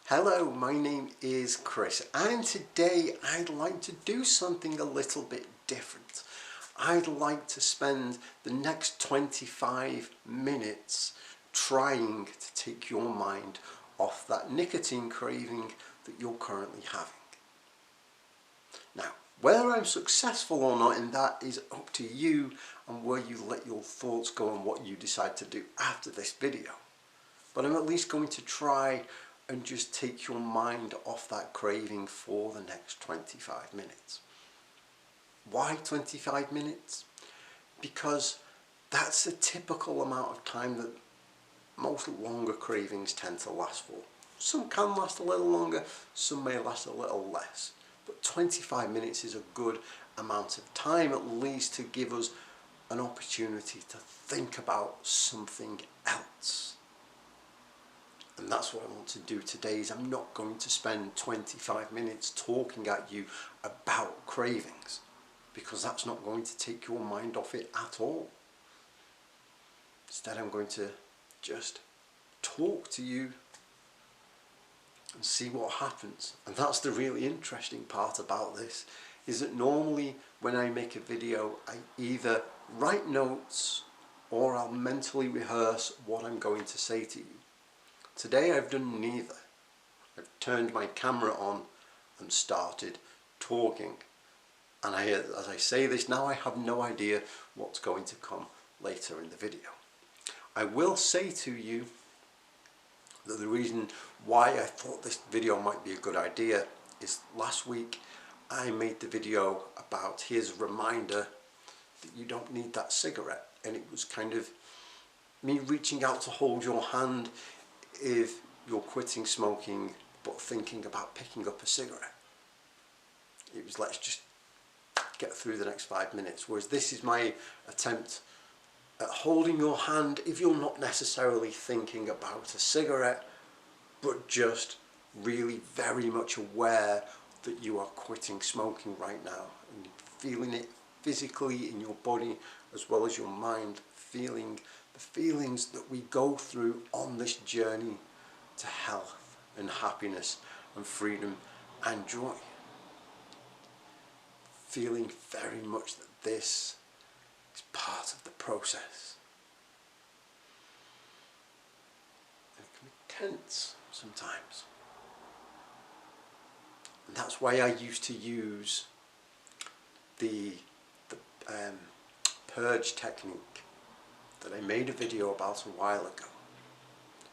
Hello, my name is Chris, and today I'd like to do something a little bit different. I'd like to spend the next 25 minutes trying to take your mind off that nicotine craving that you're currently having. Now, whether I'm successful or not in that is up to you and where you let your thoughts go and what you decide to do after this video. But I'm at least going to try and just take your mind off that craving for the next 25 minutes. Why 25 minutes? Because that's a typical amount of time that most longer cravings tend to last for. Some can last a little longer, some may last a little less. But 25 minutes is a good amount of time, at least, to give us an opportunity to think about something else. And that's what I want to do today. Is I'm not going to spend 25 minutes talking at you about cravings, because that's not going to take your mind off it at all. Instead, I'm going to just talk to you and see what happens. And that's the really interesting part about this, is that normally when I make a video, I either write notes or I'll mentally rehearse what I'm going to say to you. Today I've done neither. I've turned my camera on and started talking. And as I say this now, I have no idea what's going to come later in the video. I will say to you that the reason why I thought this video might be a good idea is last week I made the video about here's a reminder that you don't need that cigarette. And it was kind of me reaching out to hold your hand if you're quitting smoking but thinking about picking up a cigarette. It was, let's just get through the next 5 minutes, whereas this is my attempt at holding your hand if you're not necessarily thinking about a cigarette but just really very much aware that you are quitting smoking right now and feeling it physically in your body as well as your mind, feeling the feelings that we go through on this journey to health and happiness and freedom and joy. Feeling very much that this is part of the process. And it can be tense sometimes. And that's why I used to use the purge technique that I made a video about a while ago.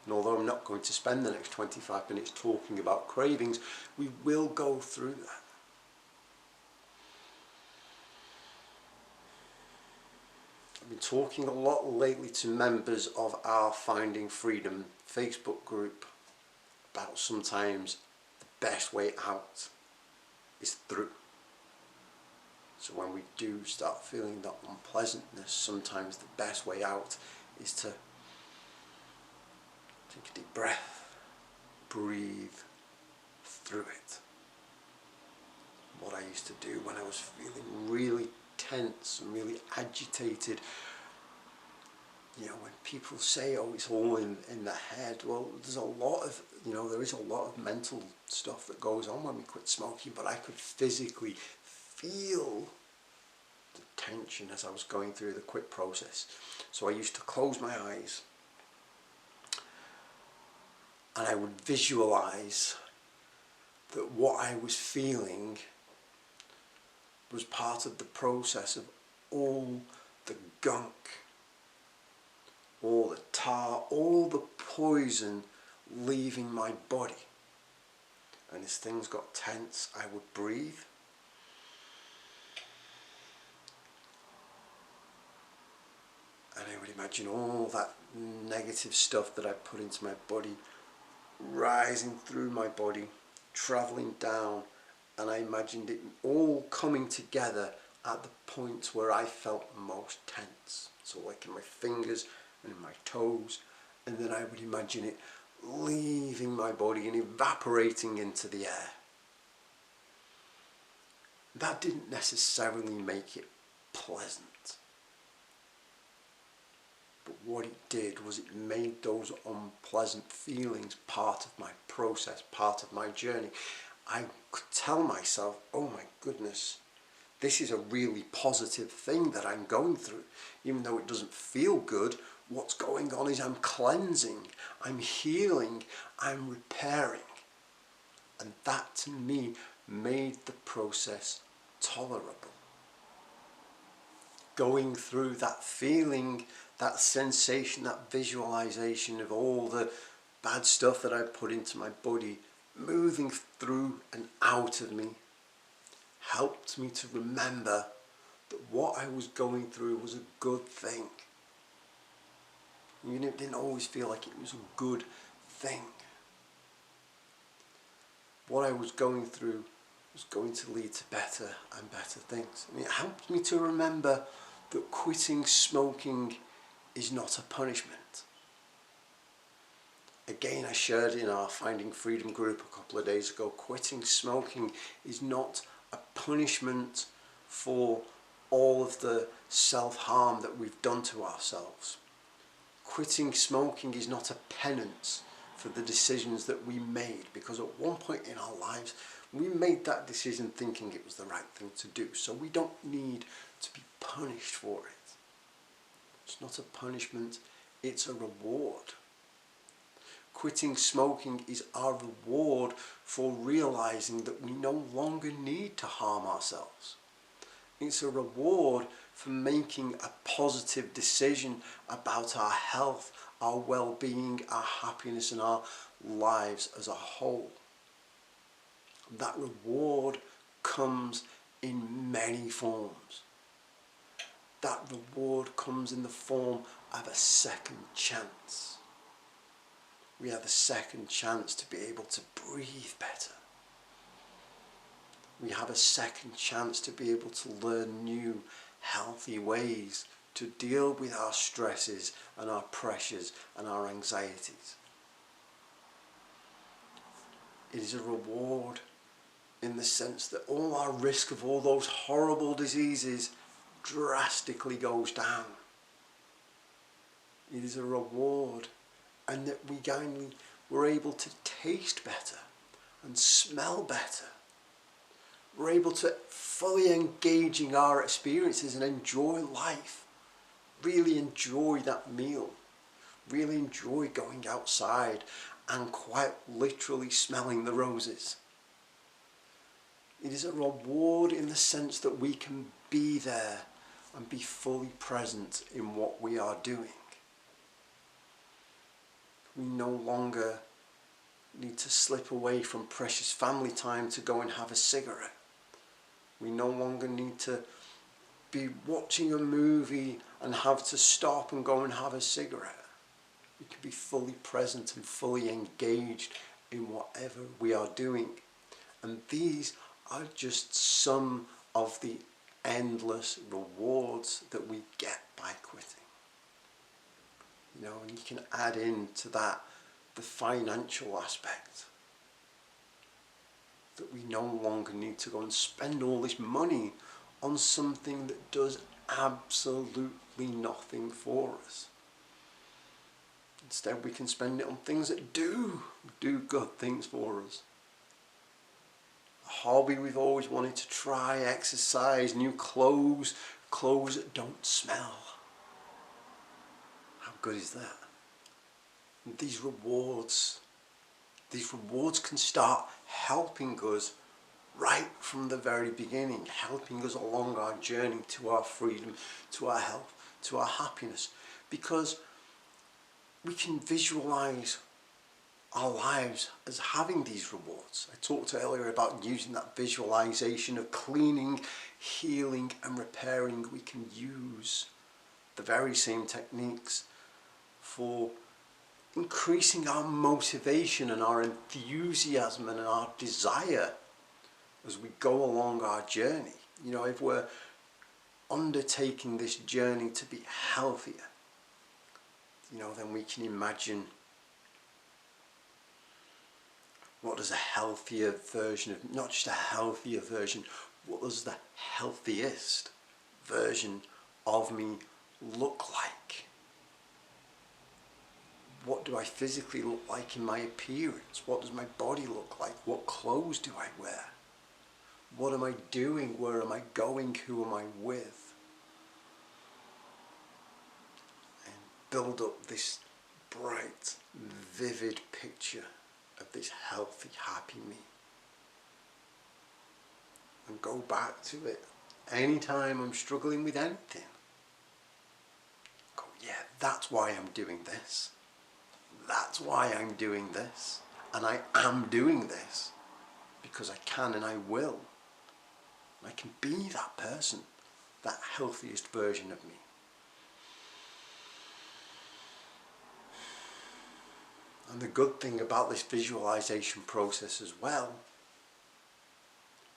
And although I'm not going to spend the next 25 minutes talking about cravings, we will go through that. I've been talking a lot lately to members of our Finding Freedom Facebook group about sometimes the best way out is through. So when we do start feeling that unpleasantness, sometimes the best way out is to take a deep breath, breathe through it. What I used to do when I was feeling really tense and really agitated, when people say, oh, it's all in the head, well, there's a lot of, there is a lot of mental stuff that goes on when we quit smoking, but I could physically feel the tension as I was going through the quit process. So I used to close my eyes and I would visualize that what I was feeling was part of the process of all the gunk, all the tar, all the poison leaving my body. And as things got tense, I would breathe. And I would imagine all that negative stuff that I put into my body rising through my body, travelling down, and I imagined it all coming together at the point where I felt most tense. So like in my fingers and in my toes, and then I would imagine it leaving my body and evaporating into the air. That didn't necessarily make it pleasant. But what it did was it made those unpleasant feelings part of my process, part of my journey. I could tell myself, oh my goodness, this is a really positive thing that I'm going through. Even though it doesn't feel good, what's going on is I'm cleansing, I'm healing, I'm repairing. And that to me made the process tolerable. Going through that feeling, that sensation, that visualization of all the bad stuff that I put into my body, moving through and out of me, helped me to remember that what I was going through was a good thing. Even if it didn't always feel like it was a good thing. What I was going through was going to lead to better and better things. And it helped me to remember that quitting smoking is not a punishment. Again, I shared in our Finding Freedom group a couple of days ago, quitting smoking is not a punishment for all of the self-harm that we've done to ourselves. Quitting smoking is not a penance for the decisions that we made, because at one point in our lives we made that decision thinking it was the right thing to do, so we don't need to be punished for it. It's not a punishment, it's a reward. Quitting smoking is our reward for realizing that we no longer need to harm ourselves. It's a reward for making a positive decision about our health, our well-being, our happiness, and our lives as a whole. That reward comes in many forms. That reward comes in the form of a second chance. We have a second chance to be able to breathe better. We have a second chance to be able to learn new, healthy ways to deal with our stresses and our pressures and our anxieties. It is a reward in the sense that all our risk of all those horrible diseases drastically goes down. It is a reward, and that we're able to taste better and smell better. We're able to fully engage in our experiences and enjoy life. Really enjoy that meal. Really enjoy going outside and quite literally smelling the roses. It is a reward in the sense that we can be there and be fully present in what we are doing. We no longer need to slip away from precious family time to go and have a cigarette. We no longer need to be watching a movie and have to stop and go and have a cigarette. We can be fully present and fully engaged in whatever we are doing. And these are just some of the endless rewards that we get by quitting. And you can add into that the financial aspect. That we no longer need to go and spend all this money on something that does absolutely nothing for us. Instead, we can spend it on things that do good things for us. A hobby we've always wanted to try, exercise, new clothes that don't smell. How good is that? And these rewards can start helping us right from the very beginning, helping us along our journey to our freedom, to our health, to our happiness, because we can visualize our lives as having these rewards. I talked earlier about using that visualization of cleaning, healing and repairing. We can use the very same techniques for increasing our motivation and our enthusiasm and our desire as we go along our journey. If we're undertaking this journey to be healthier, then we can imagine what does a healthier version of, not just a healthier version, what does the healthiest version of me look like? what do I physically look like in my appearance? What does my body look like? What clothes do I wear? What am I doing? Where am I going? Who am I with? And build up this bright, vivid picture of this healthy, happy me. And go back to it anytime I'm struggling with anything. Go, yeah, that's why I'm doing this. That's why I'm doing this. And I am doing this because I can and I will. I can be that person, that healthiest version of me. And the good thing about this visualization process as well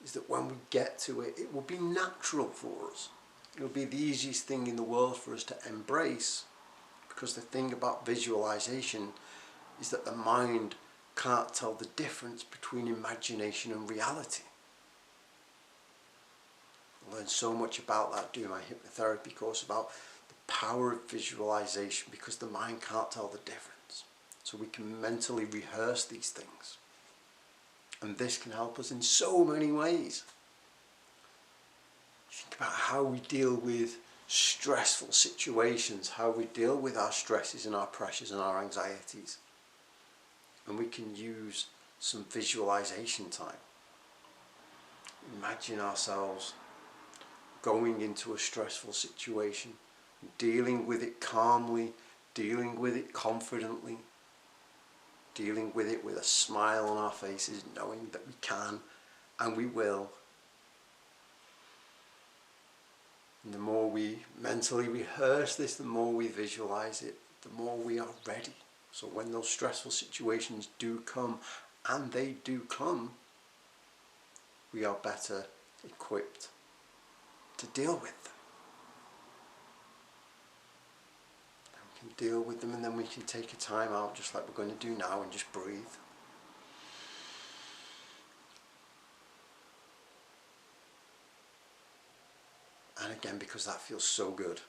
is that when we get to it, it will be natural for us. It will be the easiest thing in the world for us to embrace, because the thing about visualization is that the mind can't tell the difference between imagination and reality. I learned so much about that doing my hypnotherapy course, about the power of visualization, because the mind can't tell the difference. So we can mentally rehearse these things. And this can help us in so many ways. Think about how we deal with stressful situations, how we deal with our stresses and our pressures and our anxieties. And we can use some visualization time. Imagine ourselves going into a stressful situation, dealing with it calmly, dealing with it confidently, dealing with it with a smile on our faces, knowing that we can and we will. And the more we mentally rehearse this, the more we visualize it, the more we are ready. So when those stressful situations do come, and they do come, we are better equipped to deal with them. And we can deal with them, and then we can take a time out, just like we're going to do now, and just breathe. And again, because that feels so good.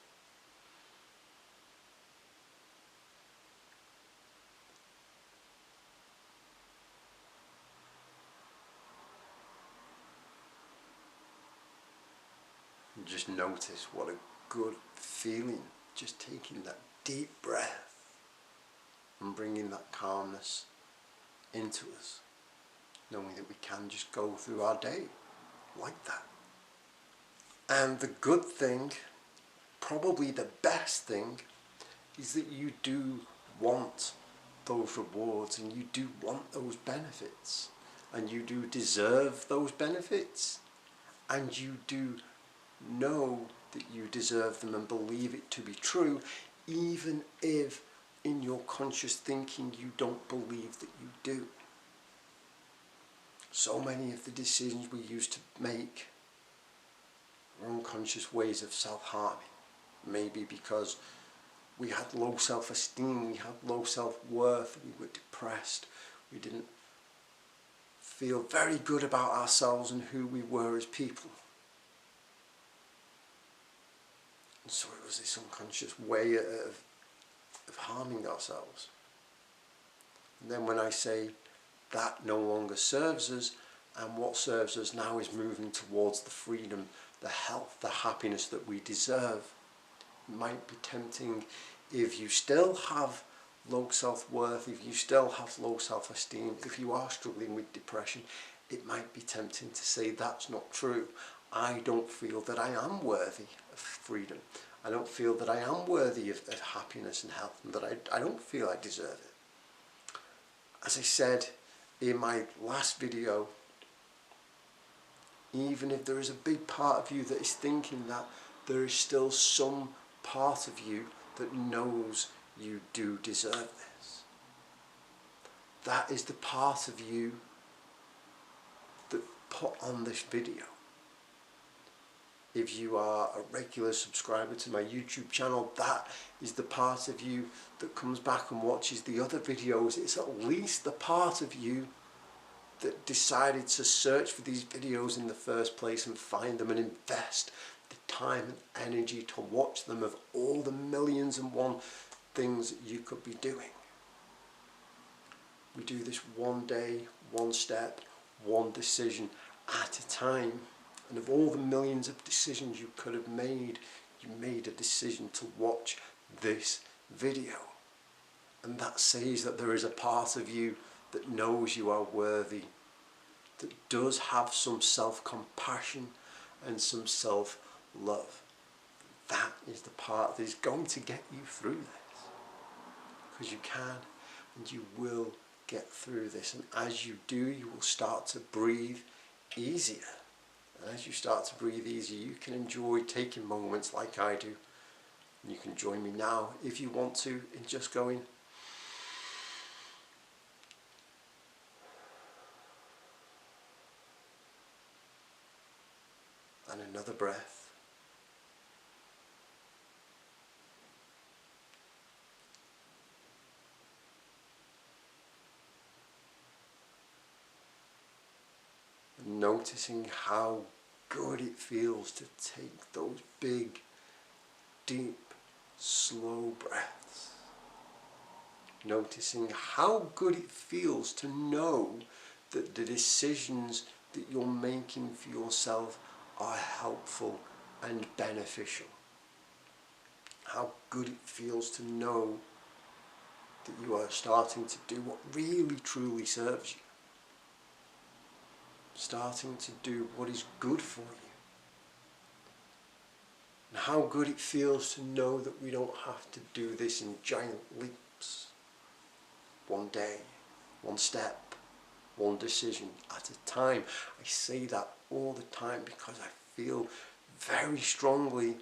And just notice what a good feeling, just taking that deep breath and bringing that calmness into us, knowing that we can just go through our day like that. And the good thing, probably the best thing, is that you do want those rewards, and you do want those benefits, and you do deserve those benefits, and you do know that you deserve them and believe it to be true, even if in your conscious thinking you don't believe that you do. So many of the decisions we used to make were unconscious ways of self-harming. Maybe because we had low self-esteem, we had low self-worth, we were depressed, we didn't feel very good about ourselves and who we were as people. And so it was this unconscious way of harming ourselves. And then when I say that no longer serves us, and what serves us now is moving towards the freedom, the health, the happiness that we deserve, it might be tempting, if you still have low self-worth, if you still have low self-esteem, if you are struggling with depression, it might be tempting to say that's not true. I don't feel that I am worthy of freedom. I don't feel that I am worthy of happiness and health, and that I don't feel I deserve it. As I said in my last video, even if there is a big part of you that is thinking that, there is still some part of you that knows you do deserve this. That is the part of you that put on this video. If you are a regular subscriber to my YouTube channel, that is the part of you that comes back and watches the other videos. It's at least the part of you that decided to search for these videos in the first place and find them and invest the time and energy to watch them, of all the millions and one things that you could be doing. We do this one day, one step, one decision at a time. And of all the millions of decisions you could have made, you made a decision to watch this video. And that says that there is a part of you that knows you are worthy, that does have some self-compassion and some self-love. That is the part that is going to get you through this. Because you can and you will get through this. And as you do, you will start to breathe easier. And as you start to breathe easier, you can enjoy taking moments like I do. And you can join me now, if you want to, in just going, and another breath. And noticing how good it feels to take those big, deep, slow breaths. Noticing how good it feels to know that the decisions that you're making for yourself are helpful and beneficial. How good it feels to know that you are starting to do what really truly serves you. Starting to do what is good for you. And how good it feels to know that we don't have to do this in giant leaps. One day, one step, one decision at a time. I say that all the time because I feel very strongly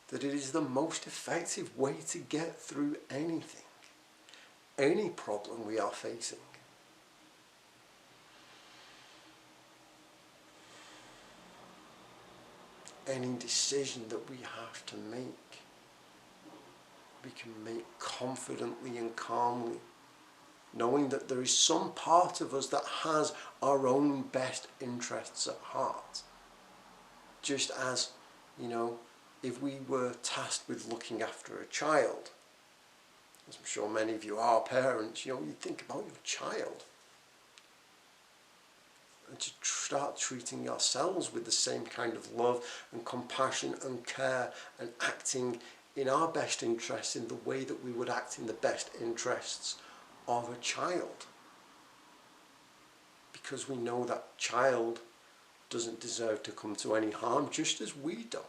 that it is the most effective way to get through anything, any problem we are facing. Any decision that we have to make, we can make confidently and calmly, knowing that there is some part of us that has our own best interests at heart. Just as, if we were tasked with looking after a child, as I'm sure many of you are parents, you think about your child. And to start treating ourselves with the same kind of love and compassion and care and acting in our best interests in the way that we would act in the best interests of a child. Because we know that child doesn't deserve to come to any harm, just as we don't.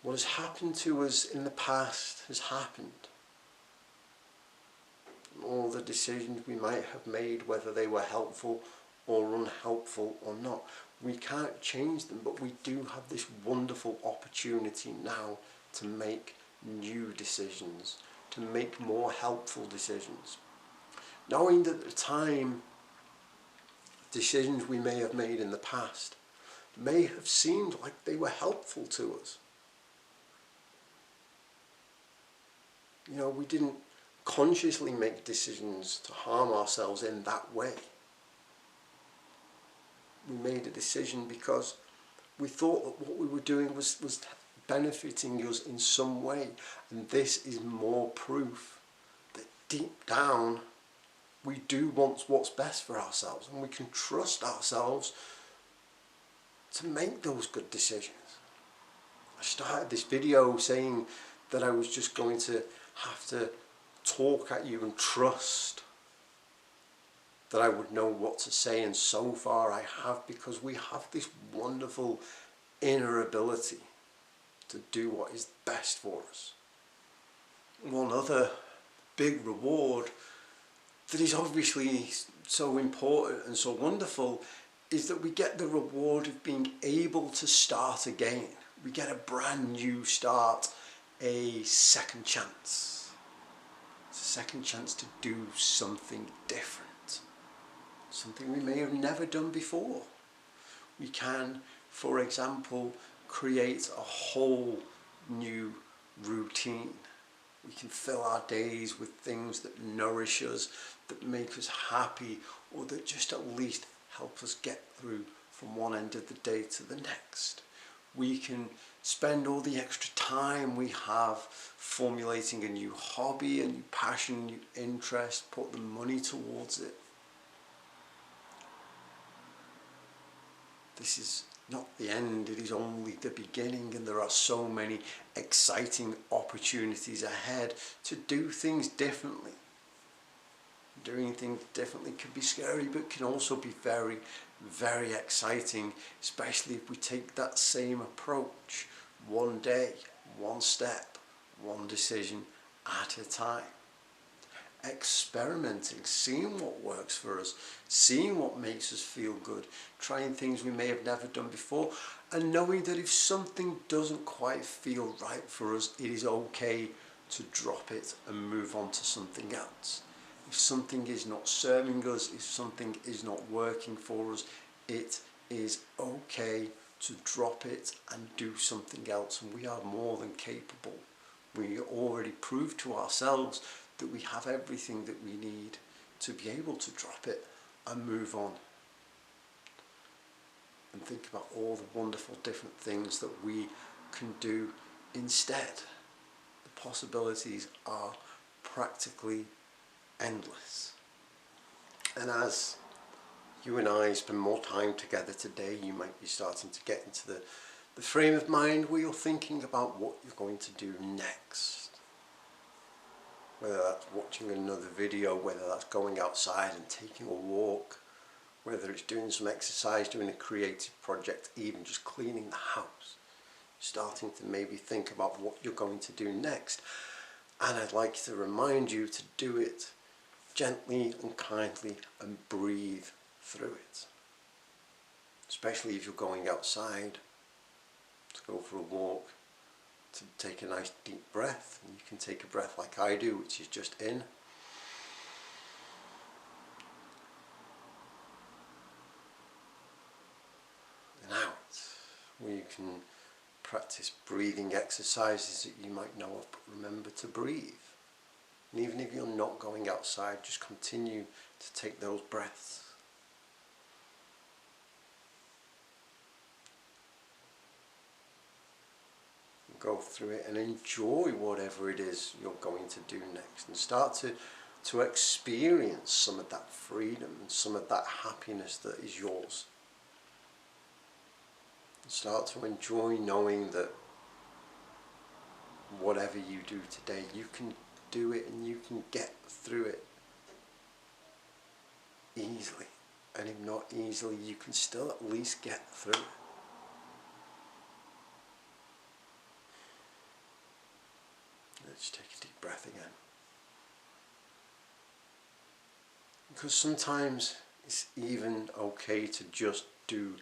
What has happened to us in the past has happened. All the decisions we might have made, whether they were helpful or unhelpful or not, we can't change them, but we do have this wonderful opportunity now to make new decisions, to make more helpful decisions. Knowing that at the time, decisions we may have made in the past may have seemed like they were helpful to us. We didn't consciously make decisions to harm ourselves in that way. We made a decision because we thought that what we were doing was benefiting us in some way. And this is more proof that deep down we do want what's best for ourselves, and we can trust ourselves to make those good decisions. I started this video saying that I was just going to have to talk at you and trust that I would know what to say, and so far I have, because we have this wonderful inner ability to do what is best for us. One other big reward that is obviously so important and so wonderful is that we get the reward of being able to start again. We get a brand new start, a second chance. It's a second chance to do something different, something we may have never done before. We can, for example, create a whole new routine. We can fill our days with things that nourish us, that make us happy, or that just at least help us get through from one end of the day to the next. We can spend all the extra time we have formulating a new hobby, a new passion, new interest, put the money towards it. This is not the end, it is only the beginning, and there are so many exciting opportunities ahead to do things differently. Doing things differently can be scary, but can also be very, very exciting, especially if we take that same approach one day, one step, one decision at a time. Experimenting, seeing what works for us, seeing what makes us feel good, trying things we may have never done before, and knowing that if something doesn't quite feel right for us, it is okay to drop it and move on to something else. If something is not serving us, if something is not working for us, it is okay to drop it and do something else, and we are more than capable. We already proved to ourselves that we have everything that we need to be able to drop it and move on. And think about all the wonderful different things that we can do instead. The possibilities are practically endless. And as you and I spend more time together today, you might be starting to get into the frame of mind where you're thinking about what you're going to do next. Whether that's watching another video, whether that's going outside and taking a walk, whether it's doing some exercise, doing a creative project, even just cleaning the house. Starting to maybe think about what you're going to do next. And I'd like to remind you to do it gently and kindly and breathe through it. Especially if you're going outside to go for a walk, to take a nice deep breath. And you can take a breath like I do, which is just in and out. Or you can practice breathing exercises that you might know of, but remember to breathe. And even if you're not going outside, just continue to take those breaths. Go through it and enjoy whatever it is you're going to do next, and start to experience some of that freedom and some of that happiness that is yours. And start to enjoy knowing that whatever you do today, you can do it and you can get through it easily. And if not easily, you can still at least get through it. Let's take a deep breath again. Because sometimes it's even okay to just do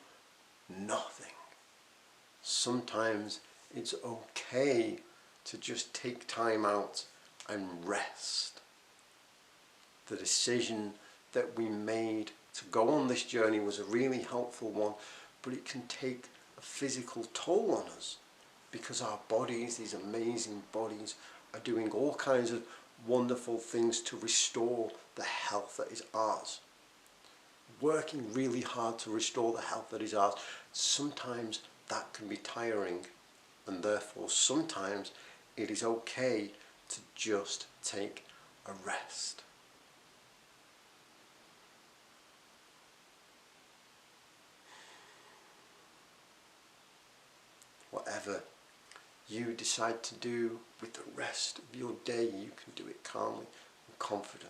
nothing. Sometimes it's okay to just take time out and rest. The decision that we made to go on this journey was a really helpful one, but it can take a physical toll on us because our bodies, these amazing bodies, are doing all kinds of wonderful things to restore the health that is ours. Working really hard to restore the health that is ours, sometimes that can be tiring, and therefore sometimes it is okay to just take a rest. Whatever you decide to do with the rest of your day, you can do it calmly and confidently.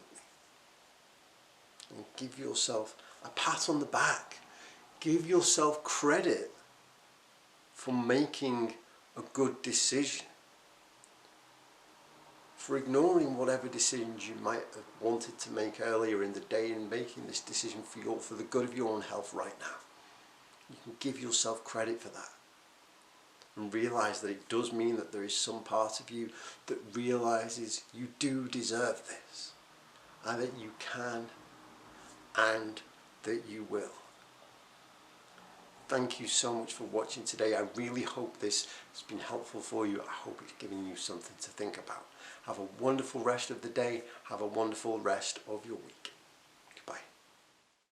And give yourself a pat on the back. Give yourself credit for making a good decision. For ignoring whatever decisions you might have wanted to make earlier in the day and making this decision for the good of your own health right now. You can give yourself credit for that. And realize that it does mean that there is some part of you that realizes you do deserve this, and that you can, and that you will. Thank you so much for watching today. I really hope this has been helpful for you. I hope it's given you something to think about. Have a wonderful rest of the day. Have a wonderful rest of your week.